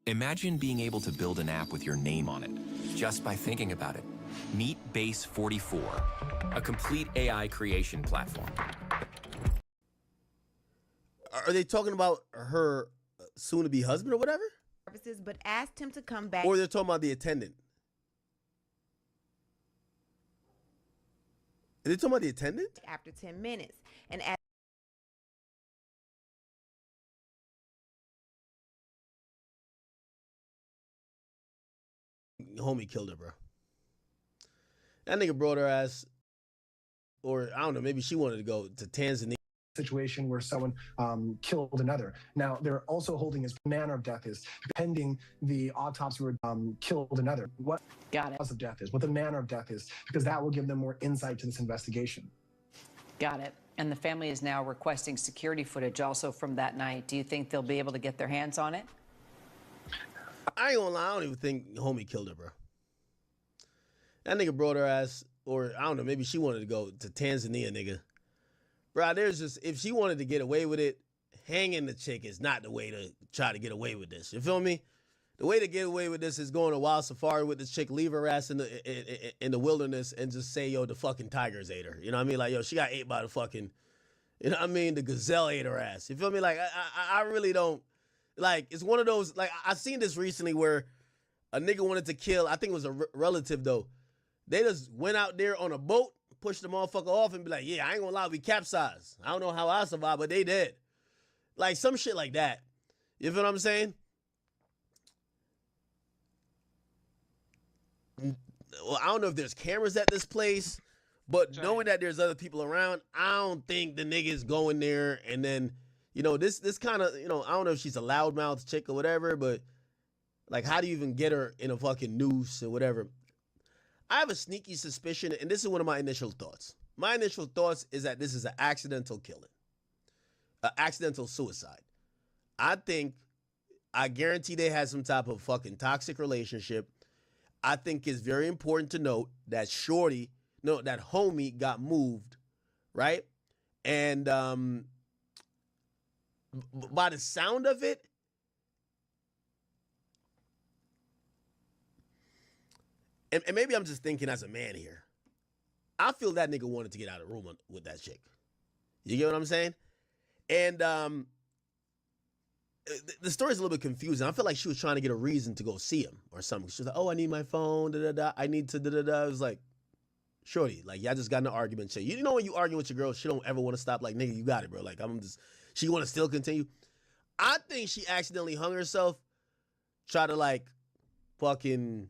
Imagine being able to build an app with your name on it, just by thinking about it. Meet Base 44, a complete AI creation platform. Are they talking about her soon-to-be husband or whatever? But asked him to come back. Or they're talking about the attendant? Are they talking about the attendant? After 10 minutes. And Homie killed her, bro. That nigga brought her ass, or I don't know, maybe she wanted to go to Tanzania. Situation where someone killed another. Now, they're also holding his manner of death is pending the autopsy where killed another. What cause of death is, what the manner of death is, because that will give them more insight to this investigation. Got it. And the family is now requesting security footage also from that night. Do you think they'll be able to get their hands on it? I ain't gonna lie, I don't even think homie killed her, bro. That nigga brought her ass, or I don't know, maybe she wanted to go to Tanzania, nigga. Bro, there's just, if she wanted to get away with it, hanging the chick is not the way to try to get away with this. You feel me? The way to get away with this is going to wild safari with this chick, leave her ass in the wilderness and just say, yo, the fucking tigers ate her. You know what I mean? Like, yo, she got ate by the fucking, you know what I mean? The gazelle ate her ass. You feel me? Like, I really don't, like, it's one of those, like, I seen this recently where a nigga wanted to kill, I think it was a relative though. They just went out there on a boat, pushed the motherfucker off and be like, yeah, I ain't gonna lie, we capsized. I don't know how I survived, but they did. Like, some shit like that. You feel what I'm saying? Well, I don't know if there's cameras at this place, but knowing that there's other people around, I don't think the nigga's going there. And then, you know, this kind of, you know, I don't know if she's a loudmouth chick or whatever, but like, how do you even get her in a fucking noose or whatever? I have a sneaky suspicion, and this is one of my initial thoughts. My initial thoughts is that this is an accidental killing, an accidental suicide. I guarantee they had some type of fucking toxic relationship. I think it's very important to note that that homie got moved, right? And by the sound of it, and maybe I'm just thinking as a man here, I feel that nigga wanted to get out of the room with that chick. You get what I'm saying? And the story's a little bit confusing. I feel like she was trying to get a reason to go see him or something. She was like, oh, I need my phone, da-da-da. I need to da-da-da. I was like, shorty, like, y'all just got in an argument. Shit. You know when you argue with your girl, she don't ever want to stop. Like, nigga, you got it, bro. Like, she want to still continue. I think she accidentally hung herself, try to, like, fucking...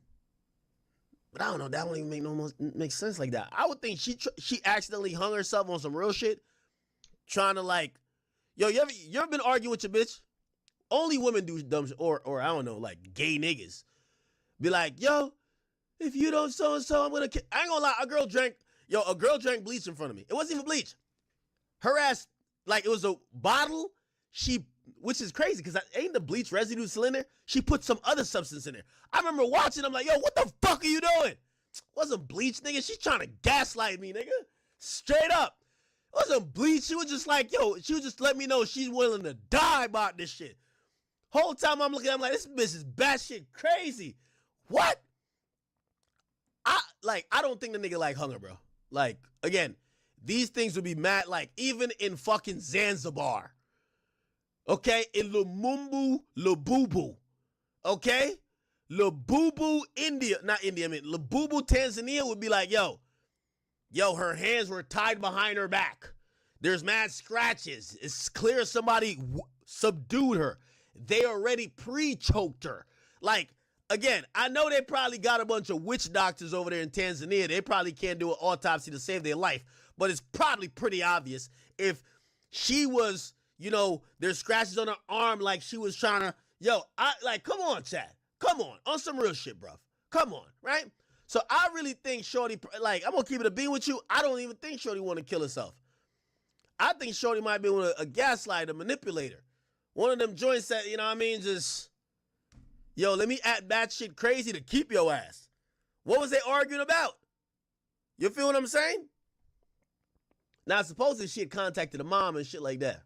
But I don't know, that don't even make sense like that. I would think she accidentally hung herself on some real shit, trying to like, yo, you ever been arguing with your bitch? Only women do dumb shit, or I don't know, like gay niggas. Be like, yo, if you don't so-and-so, I'm gonna kill. I ain't gonna lie, a girl drank bleach in front of me. It wasn't even bleach. Her ass, like it was a bottle, which is crazy, because ain't the bleach residue still in there? She put some other substance in there. I remember watching, I'm like, yo, what the fuck are you doing? Wasn't bleach, nigga. She's trying to gaslight me, nigga. Straight up. It wasn't bleach. She was just like, yo, she was just letting me know she's willing to die about this shit. Whole time I'm looking, I'm like, this bitch is batshit crazy. What? I don't think the nigga like hung her, bro. Like, again, these things would be mad, like, even in fucking Zanzibar. Okay? In Lumumbu, Lububu. Okay? Lububu, India. Not India, I mean, Lububu, Tanzania would be like, yo, her hands were tied behind her back. There's mad scratches. It's clear somebody subdued her. They already pre-choked her. Like, again, I know they probably got a bunch of witch doctors over there in Tanzania. They probably can't do an autopsy to save their life. But it's probably pretty obvious if she was, you know, there's scratches on her arm like she was trying to, come on, Chad. Come on some real shit, bruv. Come on, right? So I really think Shorty, like, I'm going to keep it a bean with you. I don't even think Shorty want to kill herself. I think Shorty might be a gaslighter, a manipulator. One of them joints that, you know what I mean, just, yo, let me act that shit crazy to keep your ass. What was they arguing about? You feel what I'm saying? Now, supposedly she had contacted the mom and shit like that.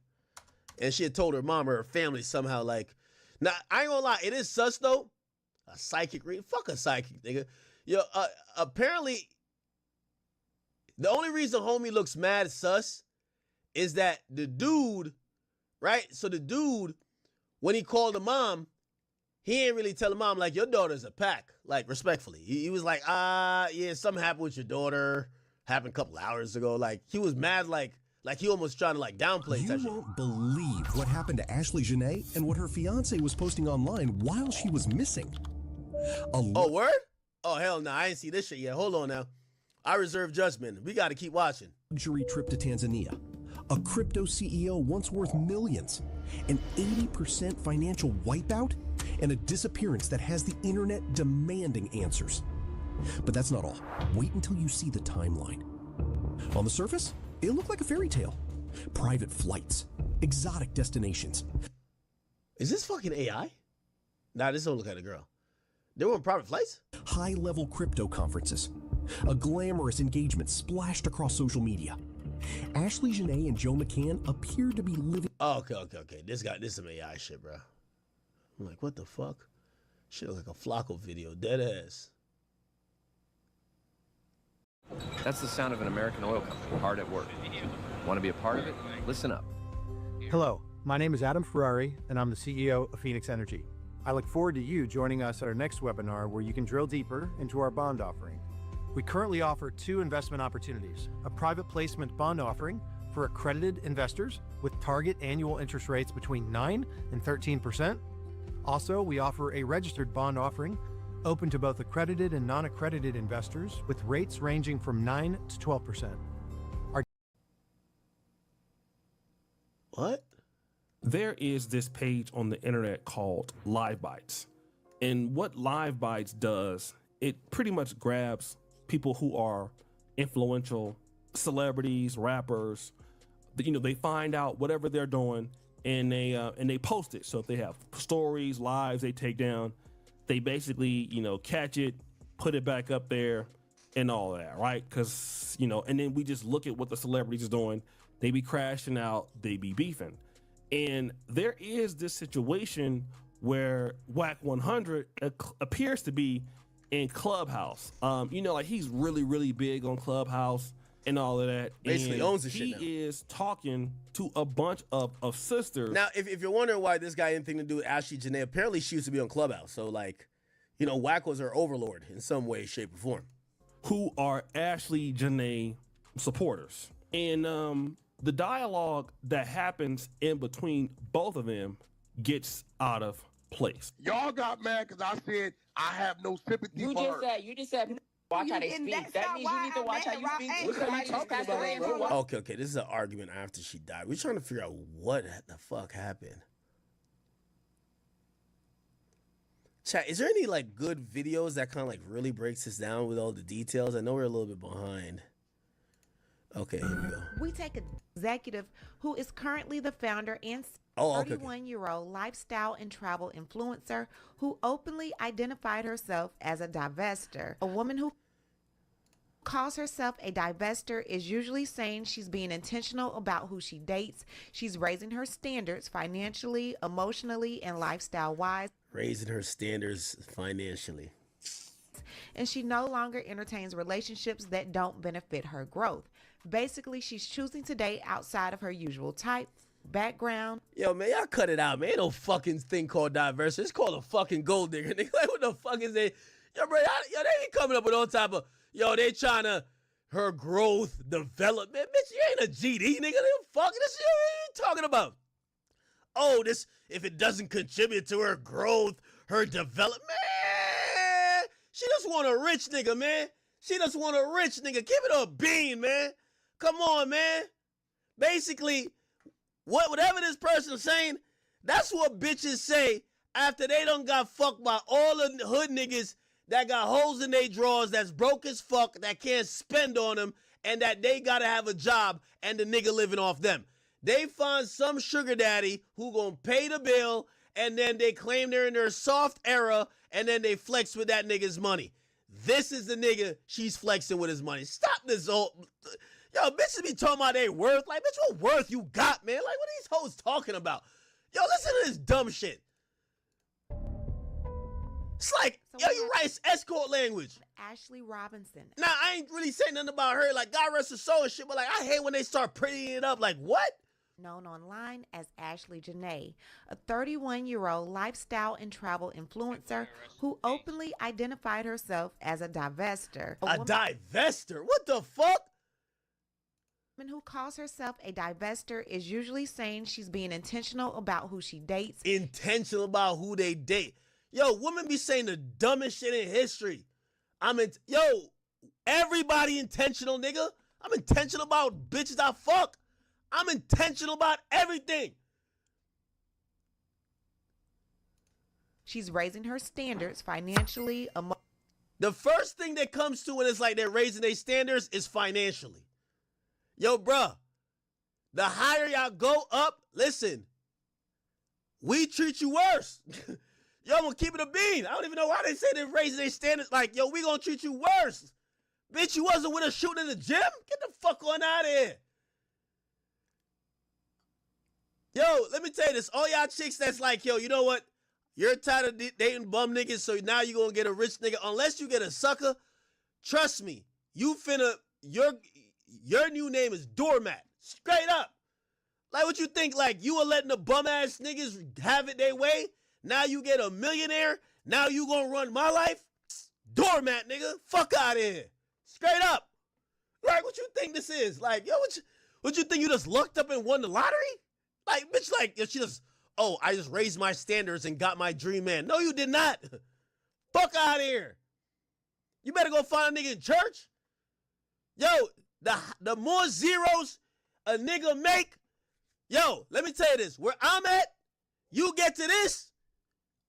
And she had told her mom or her family somehow, like, Now, I ain't gonna lie, it is sus though. A psychic read. Fuck a psychic, nigga. Yo, apparently, the only reason homie looks mad sus is that the dude, right? So the dude, when he called the mom, he ain't really tell the mom, like, your daughter's a pack. Like, respectfully. He was like, yeah, something happened with your daughter. Happened a couple hours ago. Like, he was mad, like he almost trying to, like, downplay You that shit. won't believe what happened to Ashley Janae and what her fiance was posting online while she was missing. Oh, word? Oh, hell no. I ain't see this shit yet. Hold on now. I reserve judgment. We got to keep watching. Luxury trip to Tanzania. A crypto CEO once worth millions. An 80% financial wipeout. And a disappearance that has the internet demanding answers. But that's not all. Wait until you see the timeline. On the surface, it looked like a fairy tale. Private flights, exotic destinations. Is this fucking AI? Nah, this don't look like a girl. They were on private flights? High-level crypto conferences. A glamorous engagement splashed across social media. Ashley Janae and Joe McCann appeared to be living... Oh, okay. This is some AI shit, bro. I'm like, what the fuck? Shit look like a Flacco video. Dead ass. That's the sound of an American oil company hard at work. Want to be a part of it? Listen up. Hello, my name is Adam Ferrari, and I'm the CEO of Phoenix Energy. I look forward to you joining us at our next webinar where you can drill deeper into our bond offering. We currently offer 2 investment opportunities, a private placement bond offering for accredited investors with target annual interest rates between 9 and 13%. Also, we offer a registered bond offering open to both accredited and non-accredited investors with rates ranging from 9 to 12%. What? There is this page on the internet called Live Bites. And what Live Bites does, it pretty much grabs people who are influential, celebrities, rappers. They find out whatever they're doing and they post it. So if they have stories, lives they take down, they basically, catch it, put it back up there and all that, right? Because, and then we just look at what the celebrities is doing. They be crashing out, they be beefing. And there is this situation where Wack 100 appears to be in Clubhouse. Like he's really, really big on Clubhouse and all of that. Basically and owns the shit now. He is talking to a bunch of sisters. Now, if you're wondering why this guy had anything to do with Ashley Janae, apparently she used to be on Clubhouse. So, Wack was her overlord in some way, shape, or form. Who are Ashley Janae supporters. And the dialogue that happens in between both of them gets out of place. Y'all got mad because I said I have no sympathy for her. You just said watch how they speak. That means you need to watch how you speak. What are you talking about, bro? Okay. This is an argument after she died. We're trying to figure out what the fuck happened. Chat, is there any good videos that kind of really breaks this down with all the details? I know we're a little bit behind. Okay, here we go. We take an executive who is currently the founder and Okay. 31-year-old lifestyle and travel influencer who openly identified herself as a divestor. A woman who calls herself a divestor is usually saying she's being intentional about who she dates. She's raising her standards financially, emotionally, and lifestyle-wise. Raising her standards financially. And she no longer entertains relationships that don't benefit her growth. Basically, she's choosing to date outside of her usual type, background. Yo, man, y'all cut it out, man. Ain't no fucking thing called diversity. It's called a fucking gold digger, nigga. What the fuck is it? Yo, bro, they ain't coming up with all type of, they trying to, her growth, development. Bitch, you ain't a GD, nigga. Fuck this shit. What are you talking about? Oh, this, if it doesn't contribute to her growth, her development, man. She just want a rich nigga, man. She just want a rich nigga. Give it a bean, man. Come on, man. Basically, whatever this person's saying, that's what bitches say after they done got fucked by all the hood niggas that got holes in their drawers, that's broke as fuck, that can't spend on them, and that they gotta have a job and the nigga living off them. They find some sugar daddy who gonna pay the bill, and then they claim they're in their soft era, and then they flex with that nigga's money. This is the nigga she's flexing with his money. Stop this old... Yo, bitches be talking about they worth. Like, bitch, what worth you got, man? Like, what are these hoes talking about? Yo, listen to this dumb shit. It's like, So yo, we you have- write escort language. Ashley Robinson. Now, I ain't really saying nothing about her. Like, God rest her soul and shit, but like, I hate when they start prettying it up. Like, what? Known online as Ashley Janae, a 31-year-old lifestyle and travel influencer who openly identified herself as a divester. A divester? What the fuck? woman who calls herself a divester is usually saying she's being intentional about who she dates. Intentional about who they date. Yo, women be saying the dumbest shit in history. Yo, everybody intentional, nigga. I'm intentional about bitches I fuck. I'm intentional about everything. She's raising her standards financially. The first thing that comes to when it's like they're raising their standards is financially. Yo, bruh, the higher y'all go up, listen, we treat you worse. Yo, I'm gonna keep it a bean. I don't even know why they say they're raising their standards. Like, yo, we gonna treat you worse. Bitch, you wasn't with us shooting in the gym? Get the fuck on out of here. Yo, let me tell you this. All y'all chicks that's like, yo, you know what? You're tired of dating bum niggas, so now you're gonna get a rich nigga. Unless you get a sucker, trust me, you finna, your new name is Doormat. Straight up. Like, what you think? Like, you were letting the bum ass niggas have it their way? Now you get a millionaire? Now you gonna run my life? Doormat, nigga. Fuck out of here. Straight up. Like, what you think this is? Like, yo, what you think you just looked up and won the lottery? Like, bitch, like, she just, oh, I just raised my standards and got my dream man. No, you did not. Fuck out of here. You better go find a nigga in church. Yo, the more zeros a nigga make, yo, let me tell you this. Where I'm at, you get to this,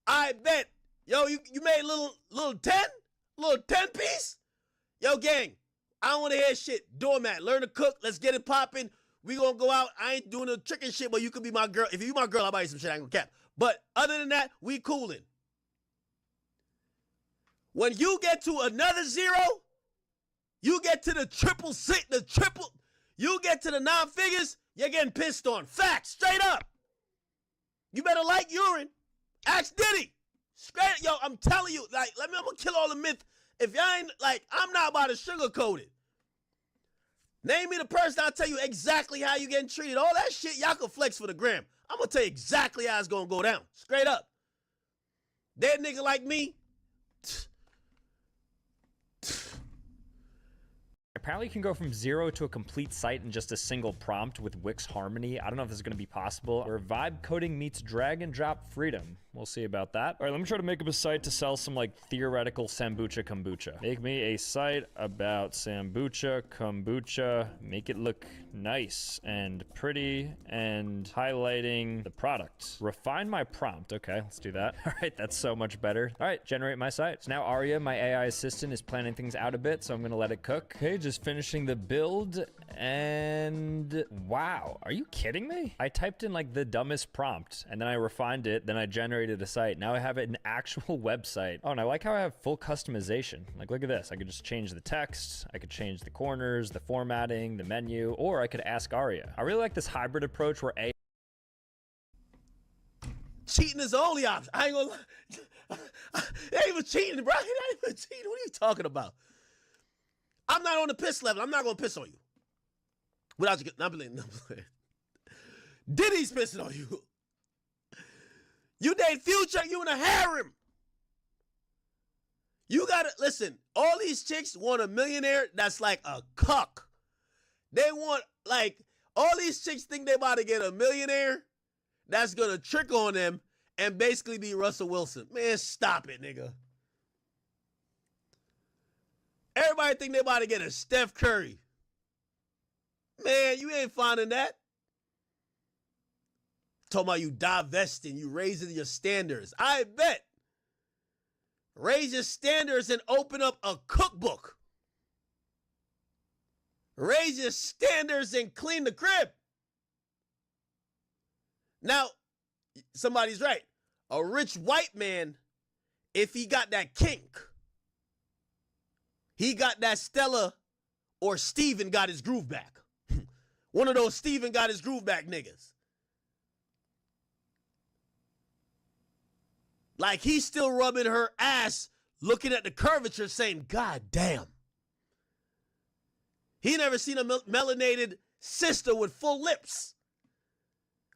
I bet. Yo, you made a little 10 piece? Yo, gang, I don't want to hear shit. Doormat, learn to cook. Let's get it popping. We gonna go out. I ain't doing the trick and shit, but you could be my girl. If you my girl, I'll buy you some shit. I ain't gonna cap. But other than that, we coolin'. When you get to another zero, you get to the you get to the 9 figures, you're getting pissed on. Facts, straight up. You better like urine. Ask Diddy. Straight, yo, I'm telling you, like, I'm gonna kill all the myth. If y'all ain't, like, I'm not about to sugarcoat it. Name me the person, I'll tell you exactly how you getting treated. All that shit, y'all can flex for the gram. I'm gonna tell you exactly how it's gonna go down. Straight up. That nigga like me. Apparently you can go from 0 to a complete site in just a single prompt with Wix Harmony. I don't know if this is going to be possible. Or vibe coding meets drag and drop freedom. We'll see about that. All right, let me try to make up a site to sell some like theoretical kombucha. Make me a site about kombucha. Make it look nice and pretty and highlighting the product. Refine my prompt. Okay, let's do that. All right, that's so much better. All right, generate my site. So now Aria, my AI assistant, is planning things out a bit, so I'm gonna let it cook. Okay, just finishing the build, and wow, are you kidding me? I typed in like the dumbest prompt, and then I refined it, then I generated a site. Now I have an actual website. Oh, and I like how I have full customization. Like, look at this. I could just change the text, I could change the corners, the formatting, the menu, or I could ask Aria. I really like this hybrid approach where Cheating is the only option. I ain't gonna lie. It ain't even cheating, bro. It ain't even cheating. What are you talking about? I'm not on the piss level. I'm not gonna piss on you. Without you, not playing. Diddy's pissing on you. You date Future, you in a harem. You gotta listen. All these chicks want a millionaire that's like a cuck. They want, like, all these chicks think they about to get a millionaire that's gonna trick on them and basically be Russell Wilson. Man, stop it, nigga. Everybody think they about to get a Steph Curry. Man, you ain't finding that. Talking about you divesting, you raising your standards. I bet. Raise your standards and open up a cookbook. Raise your standards and clean the crib. Now, somebody's right. A rich white man, if he got that kink, he got that Stella or Steven got his groove back. One of those Steven got his groove back niggas. Like he's still rubbing her ass, looking at the curvature, saying, God damn. He never seen a melanated sister with full lips.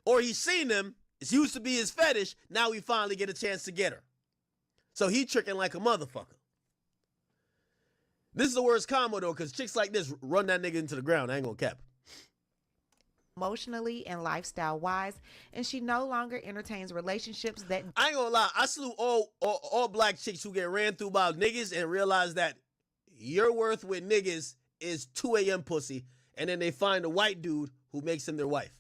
Or he's seen them. It used to be his fetish. Now we finally get a chance to get her. So he tricking like a motherfucker. This is the worst combo, though, because chicks like this run that nigga into the ground. I ain't gonna cap. Emotionally and lifestyle wise, and she no longer entertains relationships that I ain't gonna lie. I salute all black chicks who get ran through by niggas and realize that your worth with niggas is 2 a.m. pussy, and then they find a white dude who makes them their wife.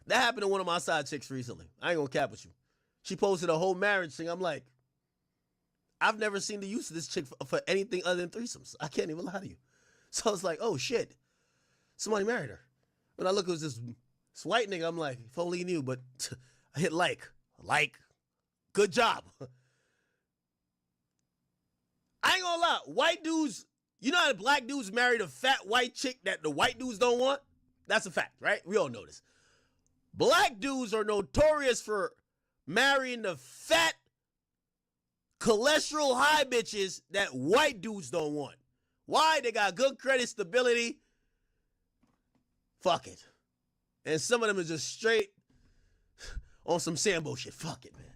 That happened to one of my side chicks recently. I ain't gonna cap with you. She posted a whole marriage thing. I'm like, I've never seen the use of this chick for anything other than threesomes. I can't even lie to you. So I was like, oh shit, somebody married her. When I look, it was this white nigga. I'm like, if only he knew, but I hit like, good job. I ain't gonna lie, white dudes, you know how black dudes married a fat white chick that the white dudes don't want? That's a fact, right? We all know this. Black dudes are notorious for marrying the fat, cholesterol high bitches that white dudes don't want. Why? They got good credit stability. Fuck it. And some of them are just straight on some Sambo shit. Fuck it, man.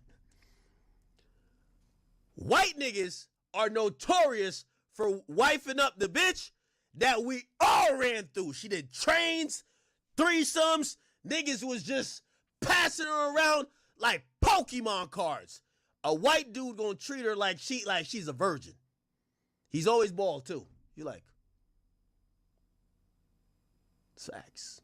White niggas are notorious for wifing up the bitch that we all ran through. She did trains, threesomes. Niggas was just passing her around like Pokemon cards. A white dude gonna treat her like she's a virgin. He's always bald too. You like, facts.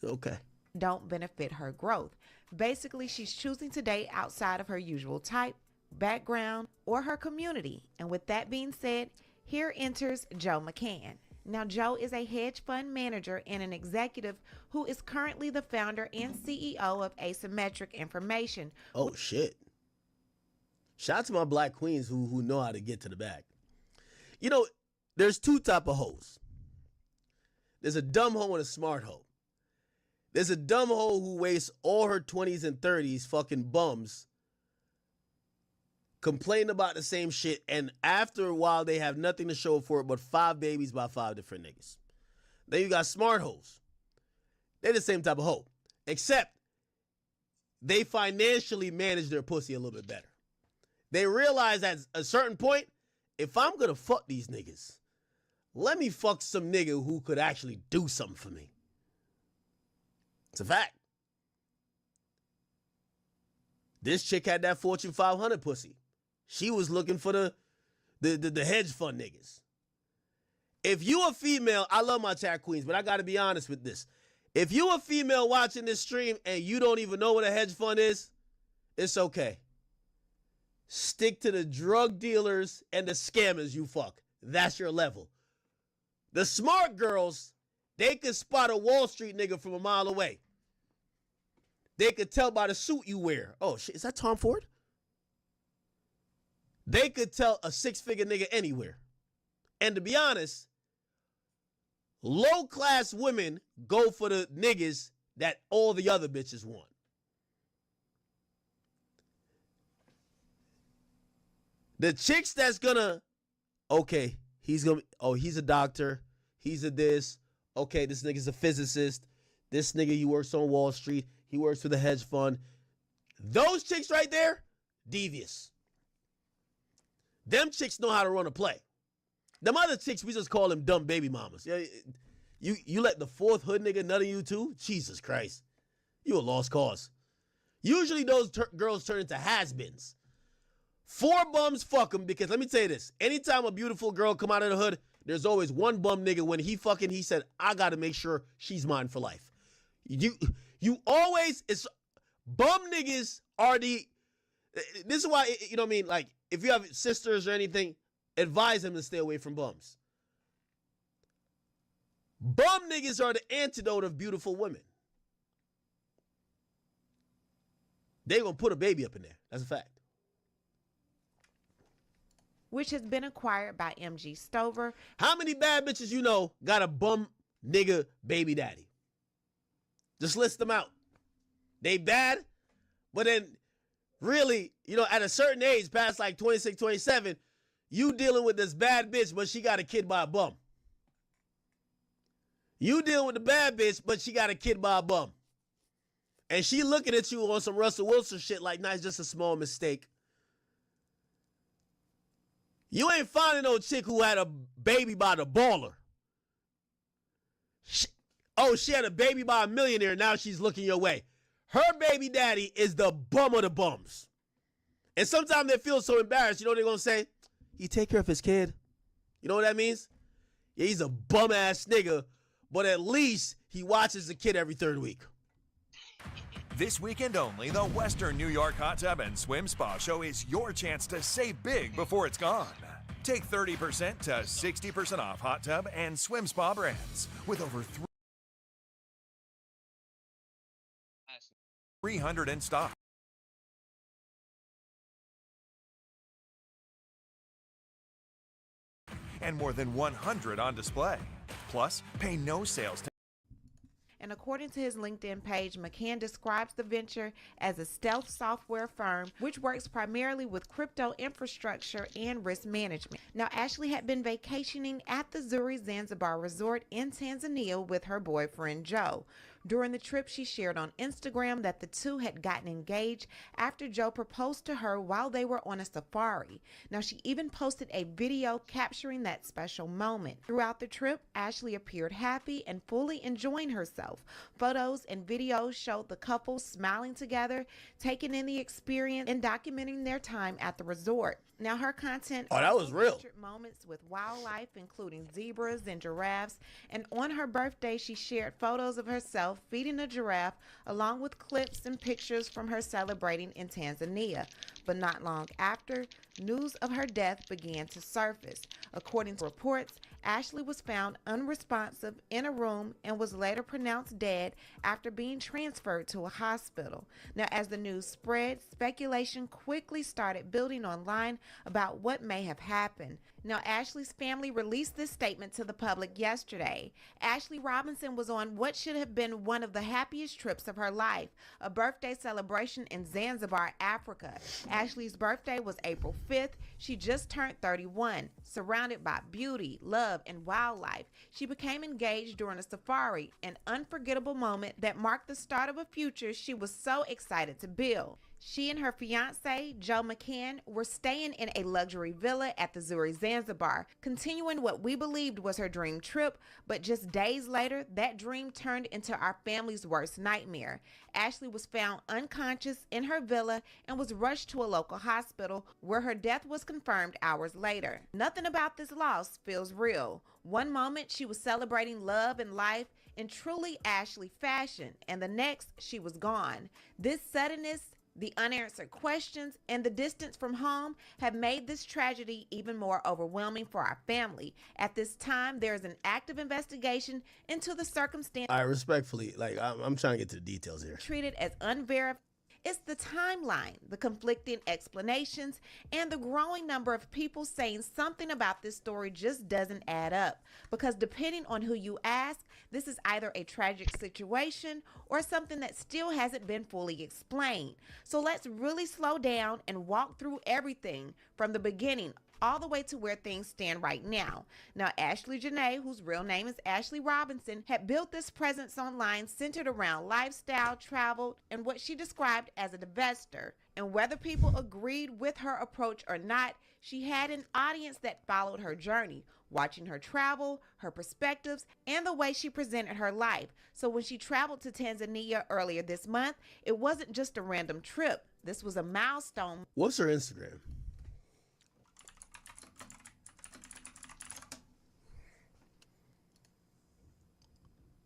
Okay. don't benefit her growth. Basically, she's choosing to date outside of her usual type, background, or her community. And with that being said, here enters Joe McCann. Now, Joe is a hedge fund manager and an executive who is currently the founder and CEO of Asymmetric Information. Oh, shit. Shout out to my black queens who know how to get to the bag. You know, there's two type of hoes. There's a dumb hoe and a smart hoe. There's a dumb hoe who wastes all her 20s and 30s fucking bums complaining about the same shit, and after a while they have nothing to show for it but 5 babies by 5 different niggas. Then you got smart hoes. They're the same type of hoe, except they financially manage their pussy a little bit better. They realize at a certain point, if I'm gonna fuck these niggas, let me fuck some nigga who could actually do something for me. It's a fact. This chick had that Fortune 500 pussy. She was looking for the hedge fund niggas. If you a female, I love my chat queens, but I got to be honest with this. If you a female watching this stream and you don't even know what a hedge fund is, it's okay. Stick to the drug dealers and the scammers you fuck. That's your level. The smart girls, they could spot a Wall Street nigga from a mile away. They could tell by the suit you wear. Oh, shit, is that Tom Ford? They could tell a 6-figure nigga anywhere. And to be honest, low-class women go for the niggas that all the other bitches want. The chicks that's gonna, okay, he's a doctor, he's a this, okay, this nigga's a physicist, this nigga, he works on Wall Street, he works for the hedge fund. Those chicks right there, devious. Them chicks know how to run a play. Them other chicks, we just call them dumb baby mamas. Yeah, you let the fourth hood nigga nut on you too? Jesus Christ. You a lost cause. Usually those girls turn into has-beens. 4 bums fuck them, because let me tell you this. Anytime a beautiful girl come out of the hood, there's always one bum nigga when he said, I got to make sure she's mine for life. You always, it's bum niggas are the, this is why, you know what I mean? Like, if you have sisters or anything, advise them to stay away from bums. Bum niggas are the antidote of beautiful women. They gonna put a baby up in there. That's a fact. Which has been acquired by MG Stover. How many bad bitches you know got a bum nigga baby daddy? Just list them out. They bad, But then, really, you know, at a certain age, past like 26, 27, you dealing with this bad bitch, but she got a kid by a bum. You dealing with the bad bitch, but she got a kid by a bum. And she looking at you on some Russell Wilson shit like, nah, it's just a small mistake. You ain't finding no chick who had a baby by the baller. She had a baby by a millionaire. Now she's looking your way. Her baby daddy is the bum of the bums. And sometimes they feel so embarrassed. You know what they're going to say? He take care of his kid. You know what that means? Yeah, he's a bum ass nigga, but at least he watches the kid every third week. This weekend only, the Western New York Hot Tub and Swim Spa Show is your chance to save big before it's gone. Take 30% to 60% off hot tub and swim spa brands with over 300 in stock. And more than 100 on display. Plus, pay no sales tax. And according to his LinkedIn page, McCann describes the venture as a stealth software firm which works primarily with crypto infrastructure and risk management. Now, Ashley had been vacationing at the Zuri Zanzibar Resort in Tanzania with her boyfriend, Joe. During the trip, she shared on Instagram that the two had gotten engaged after Joe proposed to her while they were on a safari. Now, she even posted a video capturing that special moment. Throughout the trip, Ashley appeared happy and fully enjoying herself. Photos and videos showed the couple smiling together, taking in the experience, and documenting their time at the resort. Now, her content that was real. featured moments with wildlife, including zebras and giraffes. And on her birthday, she shared photos of herself feeding a giraffe, along with clips and pictures from her celebrating in Tanzania. But not long after, news of her death began to surface. According to reports, Ashley was found unresponsive in a room and was later pronounced dead after being transferred to a hospital. Now, as the news spread, speculation quickly started building online about what may have happened. Now, Ashley's family released this statement to the public yesterday. Ashley Robinson was on what should have been one of the happiest trips of her life, a birthday celebration in Zanzibar, Africa. Ashley's birthday was April 5th. She just turned 31. Surrounded by beauty, love, and wildlife, she became engaged during a safari, an unforgettable moment that marked the start of a future she was so excited to build. She and her fiancé, Joe McCann, were staying in a luxury villa at the Zuri Zanzibar, continuing what we believed was her dream trip, but just days later, that dream turned into our family's worst nightmare. Ashley was found unconscious in her villa and was rushed to a local hospital where her death was confirmed hours later. Nothing about this loss feels real. One moment she was celebrating love and life in truly Ashley fashion, and the next she was gone. This suddenness, the unanswered questions, and the distance from home have made this tragedy even more overwhelming for our family. At this time, there is an active investigation into the circumstances. I respectfully, I'm trying to get to the details here. Treated as unverified. It's the timeline, the conflicting explanations, and the growing number of people saying something about this story just doesn't add up. Because depending on who you ask, this is either a tragic situation or something that still hasn't been fully explained. So let's really slow down and walk through everything from the beginning all the way to where things stand right now. Now, Ashley Janae, whose real name is Ashley Robinson, had built this presence online centered around lifestyle, travel, and what she described as a divestor. And whether people agreed with her approach or not, she had an audience that followed her journey, watching her travel, her perspectives, and the way she presented her life. So when she traveled to Tanzania earlier this month, it wasn't just a random trip. This was a milestone. What's her Instagram?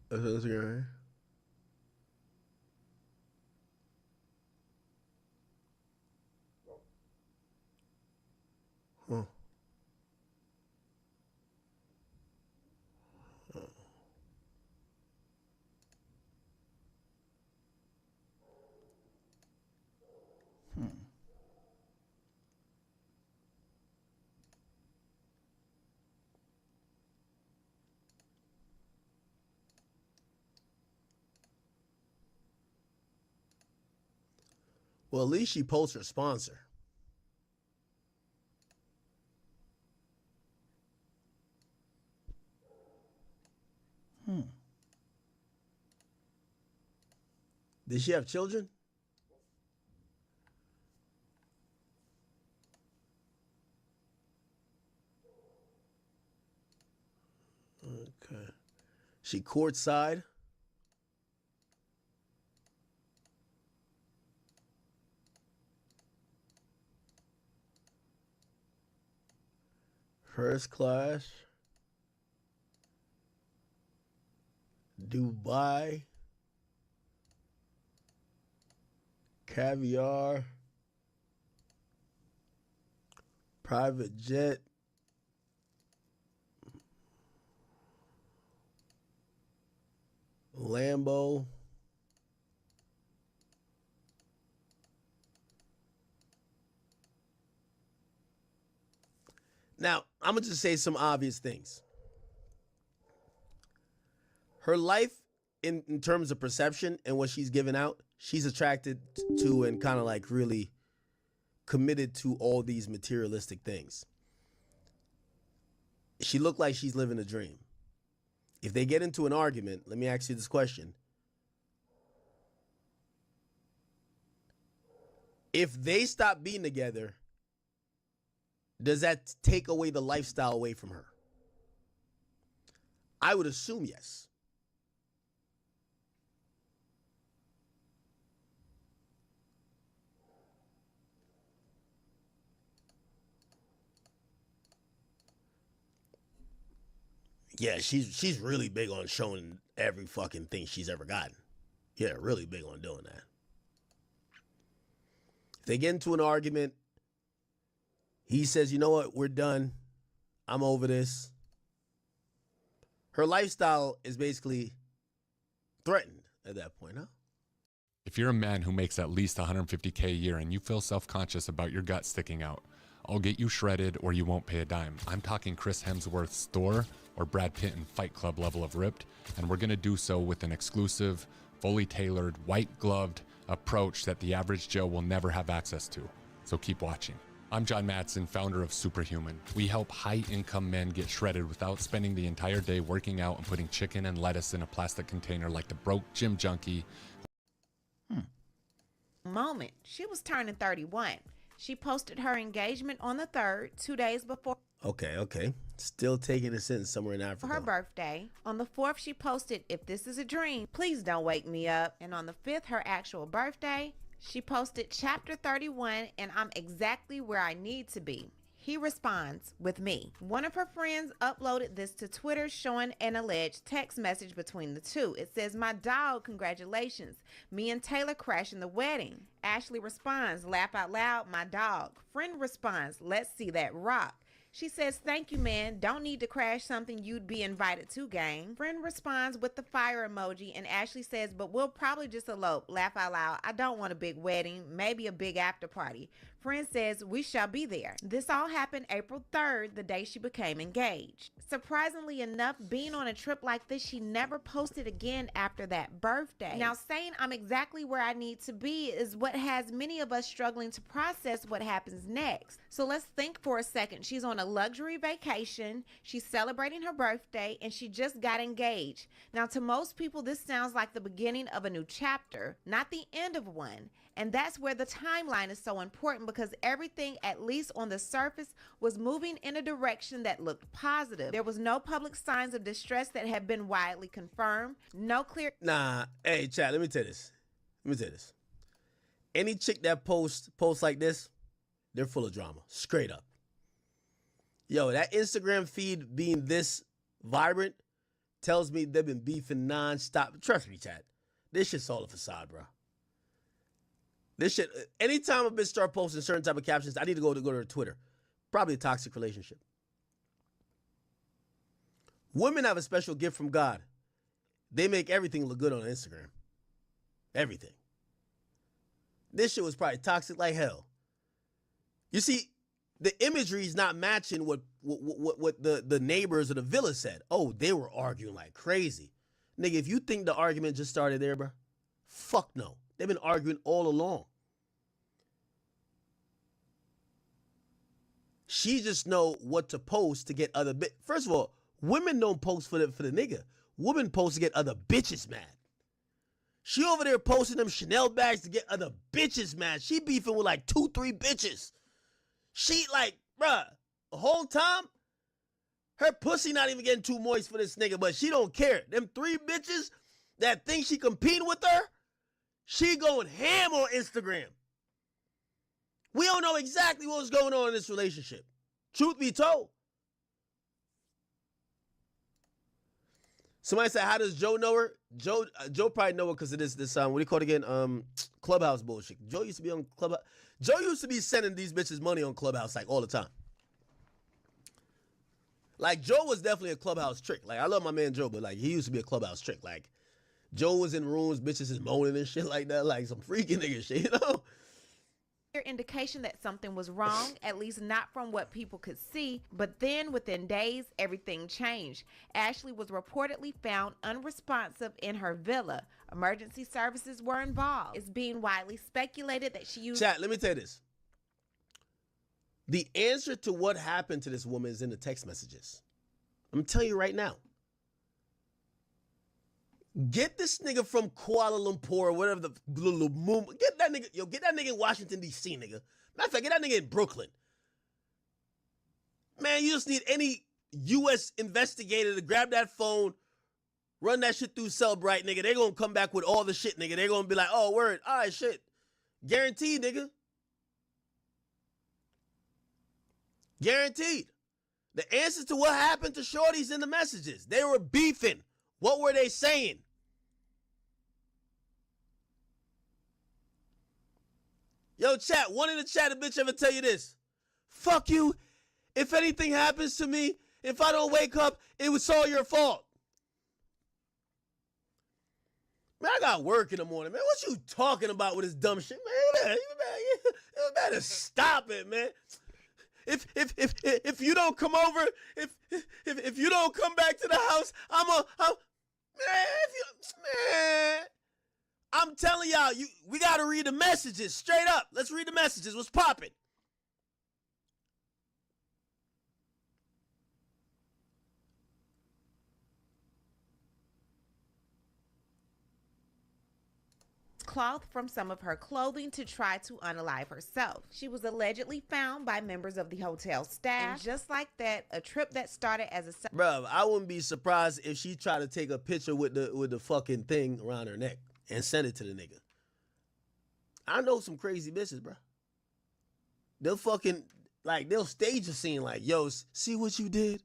That's Instagram, right? Huh. Hmm. Well, at least she posts her sponsor. Did she have children? Okay. She courtside. First class. Dubai. Caviar. Private jet. Lambo. Now, I'm going to just say some obvious things. Her life, in terms of perception and what she's given out, she's attracted to and kind of like really committed to all these materialistic things. She looked like she's living a dream. If they get into an argument, let me ask you this question. If they stop being together, does that take away the lifestyle away from her? I would assume yes. Yeah, she's really big on showing every fucking thing she's ever gotten. Yeah, really big on doing that. If they get into an argument, he says, you know what, we're done. I'm over this. Her lifestyle is basically threatened at that point, huh? If you're a man who makes at least $150K a year and you feel self-conscious about your gut sticking out, I'll get you shredded or you won't pay a dime. I'm talking Chris Hemsworth's Thor or Brad Pitt in Fight Club level of ripped, and we're gonna do so with an exclusive, fully tailored, white-gloved approach that the average Joe will never have access to. So keep watching. I'm John Matson, founder of Superhuman. We help high-income men get shredded without spending the entire day working out and putting chicken and lettuce in a plastic container like the broke gym junkie. Moment. She was turning 31. She posted her engagement on the 3rd, 2 days before Okay. Still taking a sentence somewhere in Africa. her birthday. On the 4th, she posted, "If this is a dream, please don't wake me up." And on the 5th, her actual birthday, she posted chapter 31, and I'm exactly where I need to be. He responds with me. One of her friends uploaded this to Twitter showing an alleged text message between the two. It says, "My dog, congratulations. Me and Taylor crashing the wedding." Ashley responds, "Laugh out loud, my dog." Friend responds, "Let's see that rock." She says, "Thank you, man. Don't need to crash something you'd be invited to, gang." Friend responds with the fire emoji, and Ashley says, "But we'll probably just elope. Laugh out loud. I don't want a big wedding, maybe a big after party." Friend says, "We shall be there." This all happened April 3rd, the day she became engaged. Surprisingly enough, being on a trip like this, she never posted again after that birthday. Now, saying I'm exactly where I need to be is what has many of us struggling to process what happens next. So let's think for a second. She's on a luxury vacation, she's celebrating her birthday, and she just got engaged. Now, to most people, this sounds like the beginning of a new chapter, not the end of one. And that's where the timeline is so important, because everything, at least on the surface, was moving in a direction that looked positive. There was no public signs of distress that have been widely confirmed. No clear... Nah, hey, chat, let me tell you this. Any chick that posts like this, they're full of drama, straight up. Yo, that Instagram feed being this vibrant tells me they've been beefing nonstop. Trust me, chat. This shit's all a facade, bro. This shit, anytime a bitch start posting certain type of captions, I need to go to her Twitter. Probably a toxic relationship. Women have a special gift from God. They make everything look good on Instagram. Everything. This shit was probably toxic like hell. You see, the imagery is not matching what the neighbors of the villa said. Oh, they were arguing like crazy. Nigga, if you think the argument just started there, bro, fuck no. They've been arguing all along. She just know what to post to get other First of all, women don't post for the nigga. Women post to get other bitches mad. She over there posting them Chanel bags to get other bitches mad. She beefing with like 2-3 bitches. She like, bruh, the whole time, her pussy not even getting too moist for this nigga, but she don't care. Them 3 bitches that think she competing with her, she going ham on Instagram. We don't know exactly what's going on in this relationship. Truth be told. Somebody said, how does Joe know her? Joe probably know her because of this what do you call it again? Clubhouse bullshit. Joe used to be on Clubhouse. Joe used to be sending these bitches money on Clubhouse like all the time. Like Joe was definitely a Clubhouse trick. Like I love my man Joe, but like he used to be a Clubhouse trick. Like Joe was in rooms, bitches is moaning and shit like that, like some freaky nigga shit, you know? Indication that something was wrong, at least not from what people could see, but then within days everything changed. Ashley was reportedly found unresponsive in her villa. Emergency services were involved. It's being widely speculated that she used— Chat, let me tell you this. The answer to what happened to this woman is in the text messages. I'm telling you right now. Get this nigga from Kuala Lumpur, whatever the get that nigga in Washington, D.C., nigga. Matter of fact, get that nigga in Brooklyn. Man, you just need any U.S. investigator to grab that phone, run that shit through Cellbrite, nigga. They gonna come back with all the shit, nigga. They gonna be like, oh, word, all right, shit. Guaranteed, nigga. Guaranteed. The answer to what happened to shorties in the messages. They were beefing. What were they saying? Yo, chat, one in the chat, a bitch ever tell you this? Fuck you. If anything happens to me, if I don't wake up, it was all your fault. Man, I got work in the morning, man. What you talking about with this dumb shit? Man, you better stop it, man. If you don't come over, if you don't come back to the house, I'm telling y'all, we gotta read the messages straight up. Let's read the messages. What's popping? cloth from some of her clothing to try to unalive herself. She was allegedly found by members of the hotel staff. And just like that, a trip that started as a— Bruh, I wouldn't be surprised if she tried to take a picture with the fucking thing around her neck and send it to the nigga. I know some crazy bitches, bruh. They'll fucking, like, they'll stage a scene like, yo, see what you did?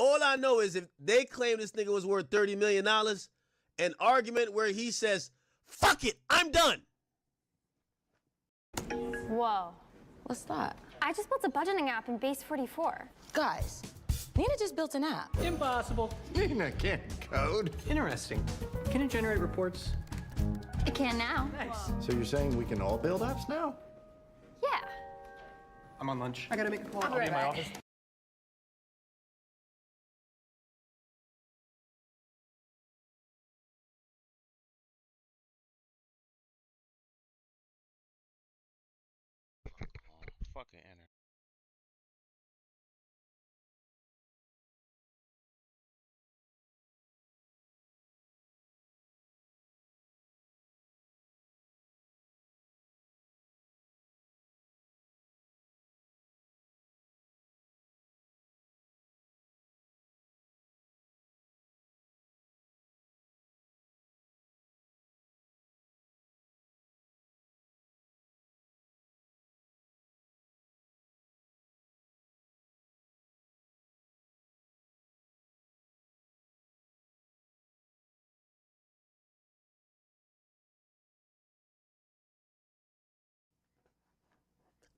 All I know is if they claim this nigga was worth $30 million, an argument where he says, fuck it, I'm done. Whoa. What's that? I just built a budgeting app in Base 44. Guys, Nina just built an app. Impossible. Nina can't code. Interesting. Can it generate reports? It can now. Nice. So you're saying we can all build apps now? Yeah. I'm on lunch. I gotta make a call. I'll be right in my back. office. Fucking enter.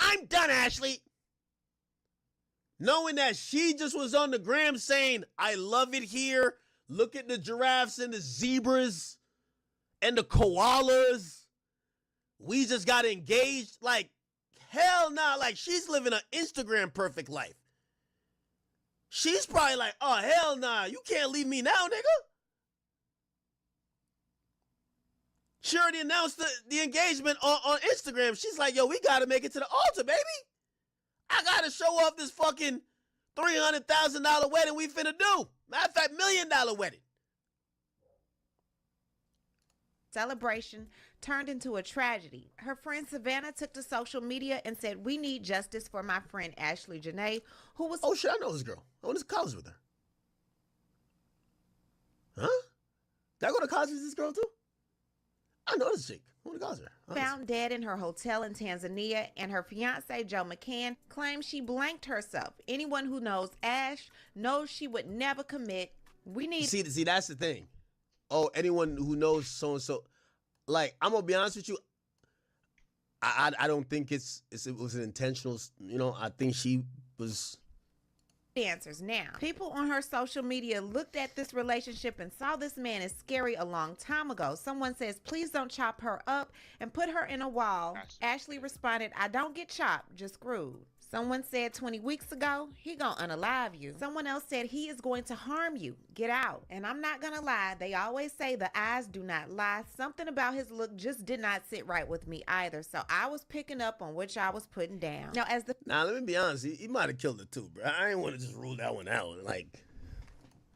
I'm done, Ashley. Knowing that she just was on the gram saying, I love it here. Look at the giraffes and the zebras and the koalas. We just got engaged. Like, hell nah. Like, she's living an Instagram perfect life. She's probably like, oh, hell nah. You can't leave me now, nigga. She already announced the engagement on Instagram. She's like, yo, we got to make it to the altar, baby. I got to show off this fucking $300,000 wedding we finna do. Matter of fact, $1 million wedding. Celebration turned into a tragedy. Her friend Savannah took to social media and said, "We need justice for my friend Ashley Janae, who was..." Oh shit, I know this girl. I went to college with her. Huh? Did I go to college with this girl too? I know this chick. I went to college with her. Found dead in her hotel in Tanzania, and her fiance Joe McCann claims she blanked herself. Anyone who knows Ash knows she would never commit. We need... See, that's the thing. Oh, anyone who knows so and so, like, I'm gonna be honest with you. I don't think it was an intentional. You know, I think she was. Answers now. People on her social media looked at this relationship and saw this man as scary a long time ago. Someone says, "Please don't chop her up and put her in a wall." Ashley responded, "I don't get chopped, just screwed." Someone said 20 weeks ago, "He gonna unalive you." Someone else said, "He is going to harm you. Get out." And I'm not gonna lie, they always say the eyes do not lie. Something about his look just did not sit right with me either. So I was picking up on which I was putting down. Now, let me be honest, he might have killed her too, bro. I ain't want to just rule that one out. Like,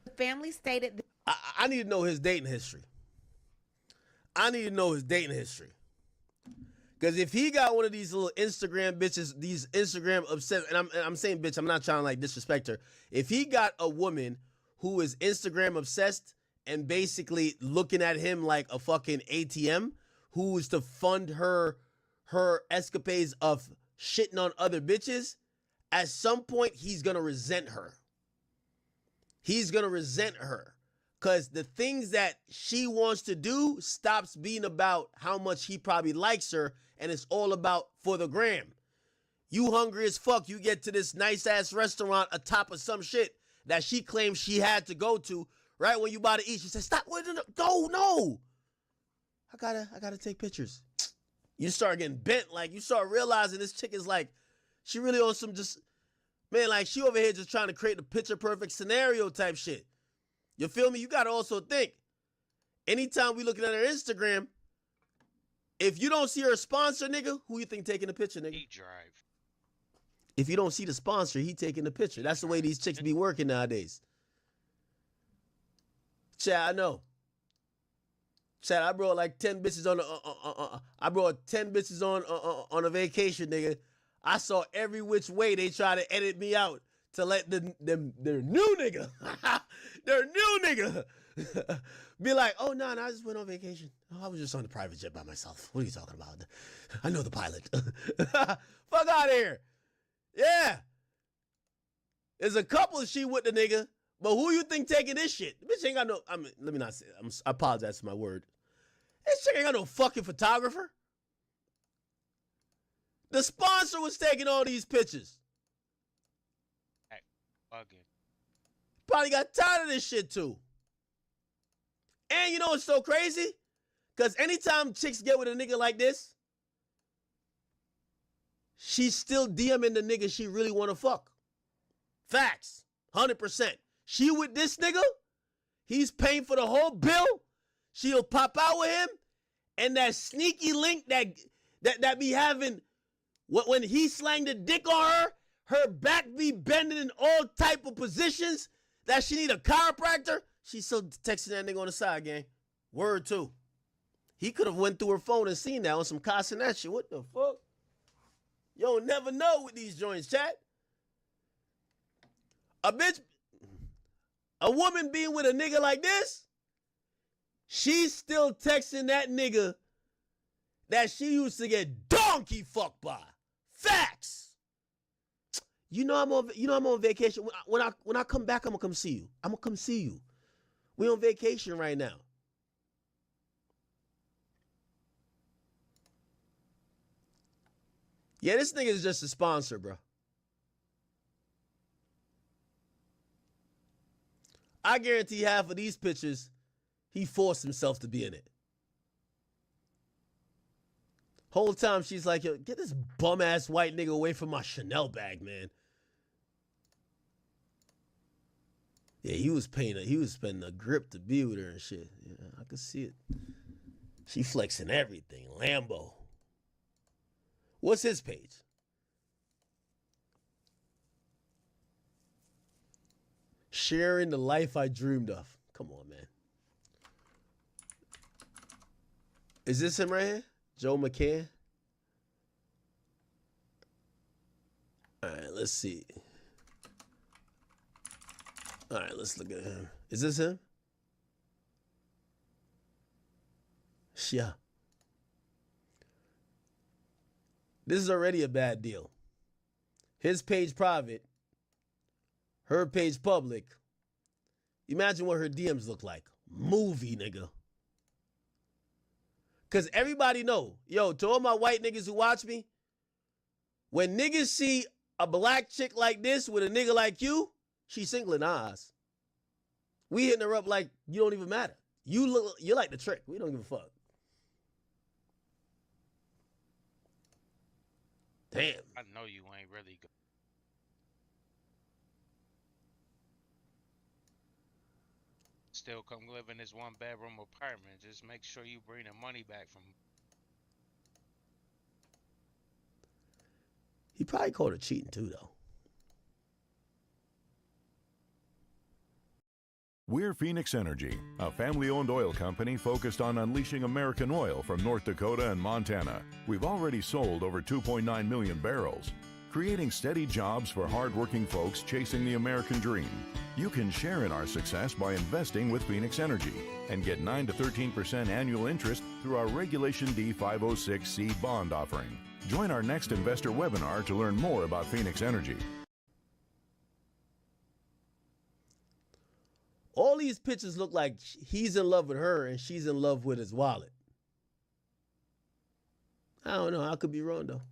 the family stated, I need to know his dating history. Because if he got one of these little Instagram bitches, these Instagram obsessed, and I'm saying bitch, I'm not trying to like disrespect her. If he got a woman who is Instagram obsessed and basically looking at him like a fucking ATM, who is to fund her escapades of shitting on other bitches, at some point he's gonna resent her. Because the things that she wants to do stops being about how much he probably likes her, and it's all about for the gram. You hungry as fuck, you get to this nice-ass restaurant atop of some shit that she claims she had to go to, right when you about to eat. She said, "Stop, go, no. I gotta take pictures." You start getting bent, like you start realizing this chick is like, she really on some just, man, like she over here just trying to create the picture-perfect scenario type shit. You feel me? You got to also think, anytime we looking at her Instagram, if you don't see her sponsor, nigga, who you think taking the picture, nigga? He drive. If you don't see the sponsor, he taking the picture. That's the way these chicks be working nowadays. Chad, I know. Chad, I brought like 10 bitches on a vacation, nigga. I saw every which way they try to edit me out to let their new nigga, be like, "Oh, no, I just went on vacation. Oh, I was just on the private jet by myself. What are you talking about? I know the pilot." Fuck out of here. Yeah. There's a couple she with the nigga, but who you think taking this shit? The bitch ain't got no, I mean, let me not say it. I apologize for my word. This chick ain't got no fucking photographer. The sponsor was taking all these pictures. Probably got tired of this shit too. And you know what's so crazy? Because anytime chicks get with a nigga like this, she's still DMing the nigga she really want to fuck. Facts. 100%. She with this nigga, he's paying for the whole bill. She'll pop out with him. And that sneaky link that be having, when he slang the dick on her back be bending in all type of positions that she need a chiropractor. She's still texting that nigga on the side, gang. Word too. He could have went through her phone and seen that on some Castanet shit. What the fuck? You don't never know with these joints, chat. A woman being with a nigga like this, she's still texting that nigga that she used to get donkey fucked by. Facts. You know I'm on vacation. When I come back, I'm gonna come see you. We on vacation right now. Yeah, this nigga is just a sponsor, bro. I guarantee half of these pictures, he forced himself to be in it. Whole time she's like, "Yo, get this bum ass white nigga away from my Chanel bag, man." Yeah, he was spending a grip to be with her and shit. Yeah, I could see it. She flexing everything. Lambo. What's his page? Sharing the life I dreamed of. Come on, man. Is this him right here? Joe McCann? All right, let's see. All right, let's look at him. Is this him? Yeah. This is already a bad deal. His page private, her page public. Imagine what her DMs look like. Movie, nigga. Because everybody know, yo, to all my white niggas who watch me, when niggas see a black chick like this with a nigga like you, she's single in our eyes. We hitting her up like you don't even matter. You're like the trick. We don't give a fuck. Damn. I know you ain't really good. Still come live in this 1-bedroom apartment. Just make sure you bring the money back from. He probably called her cheating too, though. We're Phoenix Energy, a family-owned oil company focused on unleashing American oil from North Dakota and Montana. We've already sold over 2.9 million barrels, creating steady jobs for hard-working folks chasing the American dream. You can share in our success by investing with Phoenix Energy and get 9 to 13% annual interest through our Regulation D 506C bond offering. Join our next investor webinar to learn more about Phoenix Energy. All these pictures look like he's in love with her and she's in love with his wallet. I don't know. I could be wrong, though.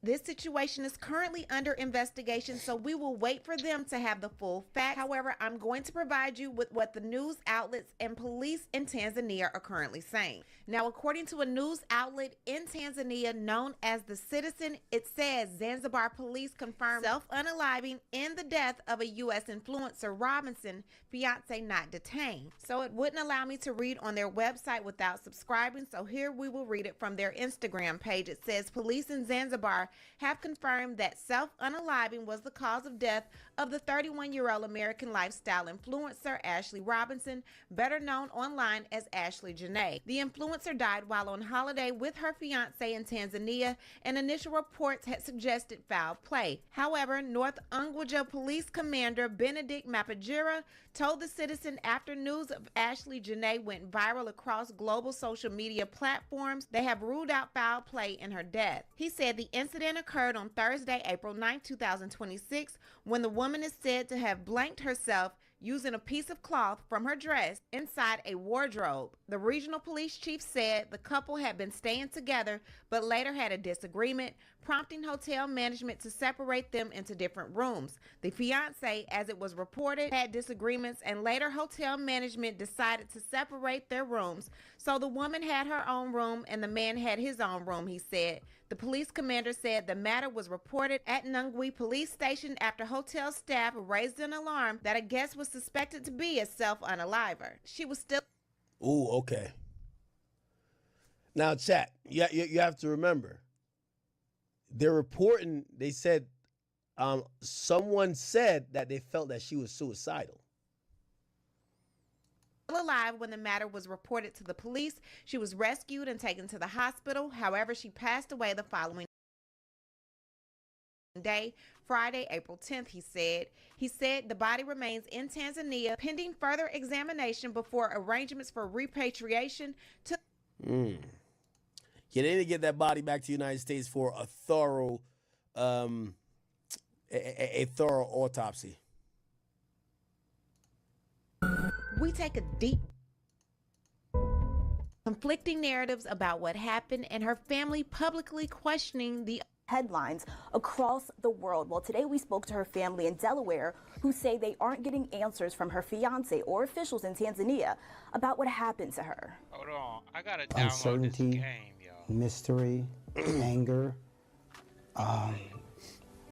This situation is currently under investigation, so we will wait for them to have the full facts. However, I'm going to provide you with what the news outlets and police in Tanzania are currently saying. Now, according to a news outlet in Tanzania known as The Citizen, it says Zanzibar police confirmed self-unaliving in the death of a U.S. influencer, Robinson, fiance not detained. So it wouldn't allow me to read on their website without subscribing, so here we will read it from their Instagram page. It says police in Zanzibar have confirmed that self-unaliving was the cause of death of the 31-year-old American lifestyle influencer Ashley Robinson, better known online as Ashley Janae. The influencer died while on holiday with her fiance in Tanzania, and initial reports had suggested foul play. However, North Unguja Police Commander Benedict Mapajira told The Citizen after news of Ashley Janae went viral across global social media platforms, they have ruled out foul play in her death. He said the incident occurred on Thursday, April 9, 2026, when the woman is said to have blanked herself using a piece of cloth from her dress inside a wardrobe. The regional police chief said the couple had been staying together but later had a disagreement, prompting hotel management to separate them into different rooms. The fiance, as it was reported, had disagreements, and later hotel management decided to separate their rooms. So the woman had her own room and the man had his own room, he said. The police commander said the matter was reported at Nungwi police station after hotel staff raised an alarm that a guest was suspected to be a self-unaliver. She was still... Ooh, okay. Now, chat, you have to remember, they're reporting, they said, someone said that they felt that she was suicidal. Alive when the matter was reported to the police. She was rescued and taken to the hospital. However, she passed away the following day, Friday, April 10th, he said. He said the body remains in Tanzania pending further examination before arrangements for repatriation to... Yeah, they need to get that body back to the United States for a thorough, a thorough autopsy. We take a deep... conflicting narratives about what happened and her family publicly questioning the headlines across the world. Well, today we spoke to her family in Delaware who say they aren't getting answers from her fiance or officials in Tanzania about what happened to her. Hold on, I gotta download Uncertainty, this game, yo. mystery, anger,